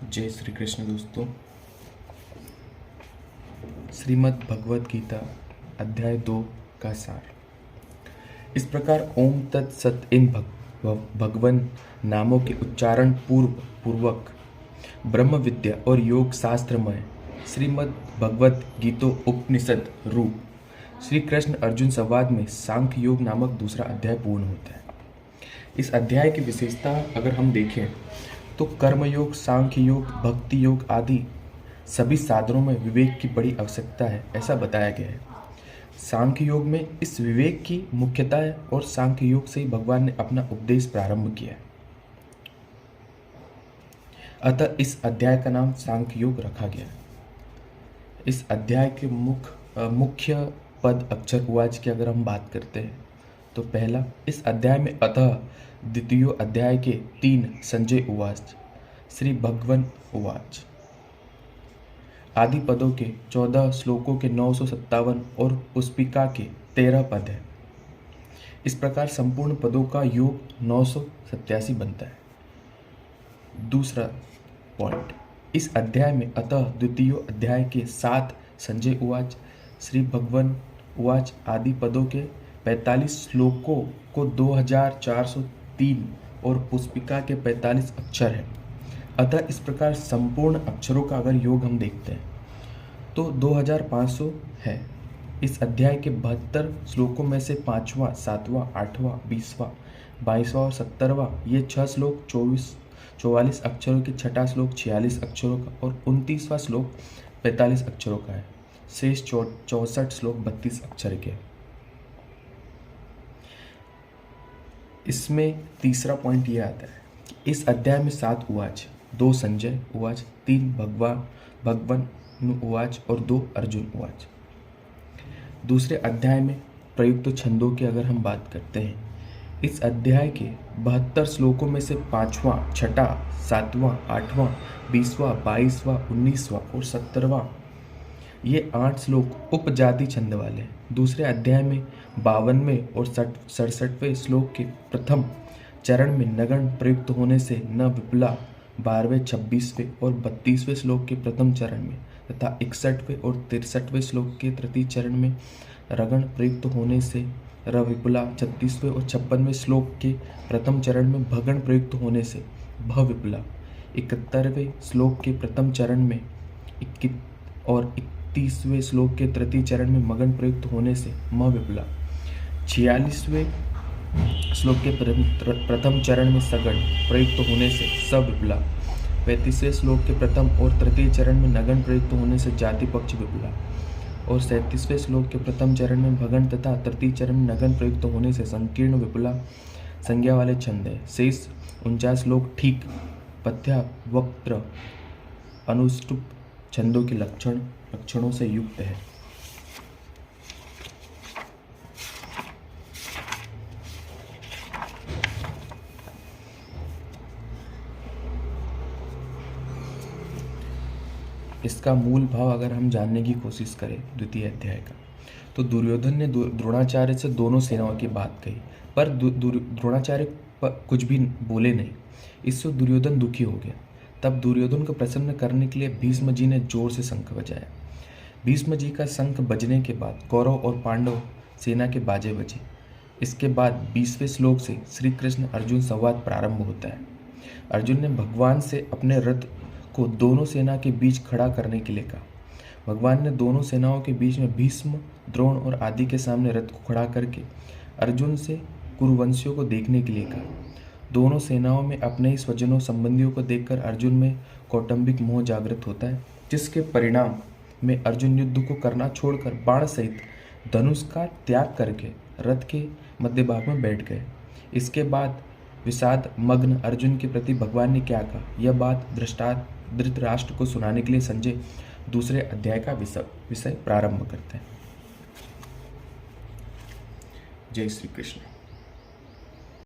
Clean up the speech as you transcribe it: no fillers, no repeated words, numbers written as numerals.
जय श्री कृष्ण दोस्तों। श्रीमद् भगवद गीता अध्याय 2 का सार। इस प्रकार ओम तत्सत इन भगवन नामों के उच्चारण पूर्वक ब्रह्म विद्या और योग शास्त्रमय श्रीमद् भगवद गीतो उपनिषद रूप श्री कृष्ण अर्जुन संवाद में सांख्य योग नामक दूसरा अध्याय पूर्ण होता है। इस अध्याय की विशेषता अगर हम देखें तो कर्मयोग, सांख्य योग, भक्ति योग आदि सभी साधनों में विवेक की बड़ी आवश्यकता है, ऐसा बताया गया है। सांख्य योग में इस विवेक की मुख्यता है और सांख्य योग से ही भगवान ने अपना उपदेश प्रारंभ किया है। अतः इस अध्याय का नाम सांख्य योग रखा गया है। इस अध्याय के मुख्य पद अक्षर उवाच की अगर हम बात करते हैं तो पहला, इस अध्याय में अतः द्वितीय अध्याय के 3 संजय उवाच, श्री भगवन उवाच आदि पदों के 14 श्लोकों के 957 और पुष्पिका के 13 पद है। इस प्रकार संपूर्ण पदों का योग 987 बनता है। दूसरा पॉइंट, इस अध्याय में अतः द्वितीय अध्याय के 7 संजय उवाच, श्री भगवन उवाच आदि पदों के 45 श्लोकों को 2403 और पुष्पिका के 45 अक्षर हैं। अतः इस प्रकार संपूर्ण अक्षरों का अगर योग हम देखते हैं तो 2500 है। इस अध्याय के 72 श्लोकों में से 5वां, 7वां, 8वां, 20वां, 22वां और 17वां ये 6 श्लोक 44 अक्षरों के, 6ठा श्लोक 46 अक्षरों का और 29वां श्लोक 45 अक्षरों का है। शेष 64 श्लोक 32 अक्षर के। इसमें तीसरा पॉइंट ये आता है कि इस अध्याय में 7 उवाच, 2 संजय उवाच, 3 भगवन उवाच और 2 अर्जुन उवाच। दूसरे अध्याय में प्रयुक्त छंदों की अगर हम बात करते हैं, इस अध्याय के 72 श्लोकों में से 5वां, 6ठा, 7वां, 8वां, 20वां, 22वां, 19वां और 17वां ये 8 श्लोक उपजाति छंद वाले हैं। दूसरे अध्याय में 52वें और 67वें श्लोक के प्रथम चरण में नगण प्रयुक्त होने से न विपुला, 12वें, 26वें और 32वें श्लोक के प्रथम चरण में तथा 61वें और 63वें श्लोक के तृतीय चरण में रगण प्रयुक्त होने से र विपुला, 36वें और 56वें श्लोक के प्रथम चरण में भगण प्रयुक्त होने से भ विपुला, 71वें श्लोक के प्रथम चरण में 21 और 31वें श्लोक के तृतीय चरण में मगन प्रयुक्त होने से म विपुला, 46वें श्लोक के प्रथम चरण में सगण प्रयुक्त होने से स विपुला, 35वें श्लोक के प्रथम और तृतीय चरण में नगन प्रयुक्त होने से जाति पक्ष विपुला और 37वें श्लोक के प्रथम चरण में भगन तथा तृतीय चरण में नगन प्रयुक्त होने से संकीर्ण विपुला संज्ञा वाले छंद है। शेष 49 श्लोक ठीक पथ्य, वक्त्र, अनुष्टुप छंदों के लक्षणों से युक्त है। इसका मूल भाव अगर हम जानने की कोशिश करें द्वितीय अध्याय का, तो दुर्योधन ने द्रोणाचार्य से दोनों सेनाओं की बात कही, पर द्रोणाचार्य कुछ भी बोले नहीं। इससे दुर्योधन दुखी हो गया। तब दुर्योधन को प्रसन्न करने के लिए भीष्म जी ने जोर से शंख बजाया। भीष्म जी का शंख बजने के बाद कौरव और पांडव सेना के बाजे बजे। इसके बाद 20वें श्लोक से श्री कृष्ण अर्जुन संवाद प्रारंभ होता है। अर्जुन ने भगवान से अपने रथ को दोनों सेना के बीच खड़ा करने के लिए कहा। भगवान ने दोनों सेनाओं के बीच में भीष्म, द्रोण और आदि के सामने रथ को खड़ा करके अर्जुन से कुरुवंशियों को देखने के लिए कहा। दोनों सेनाओं में अपने ही स्वजनों संबंधियों को देखकर अर्जुन में कौटुंबिक मोह जागृत होता है, जिसके परिणाम में अर्जुन युद्ध को करना छोड़कर बाण सहित धनुष का त्याग करके रथ के मध्य भाग में बैठ गए। इसके बाद विषाद मग्न अर्जुन के प्रति भगवान ने क्या कहा, यह बात धृतराष्ट्र को सुनाने के लिए संजय दूसरे अध्याय का विषय प्रारंभ करते हैं। जय श्री कृष्ण।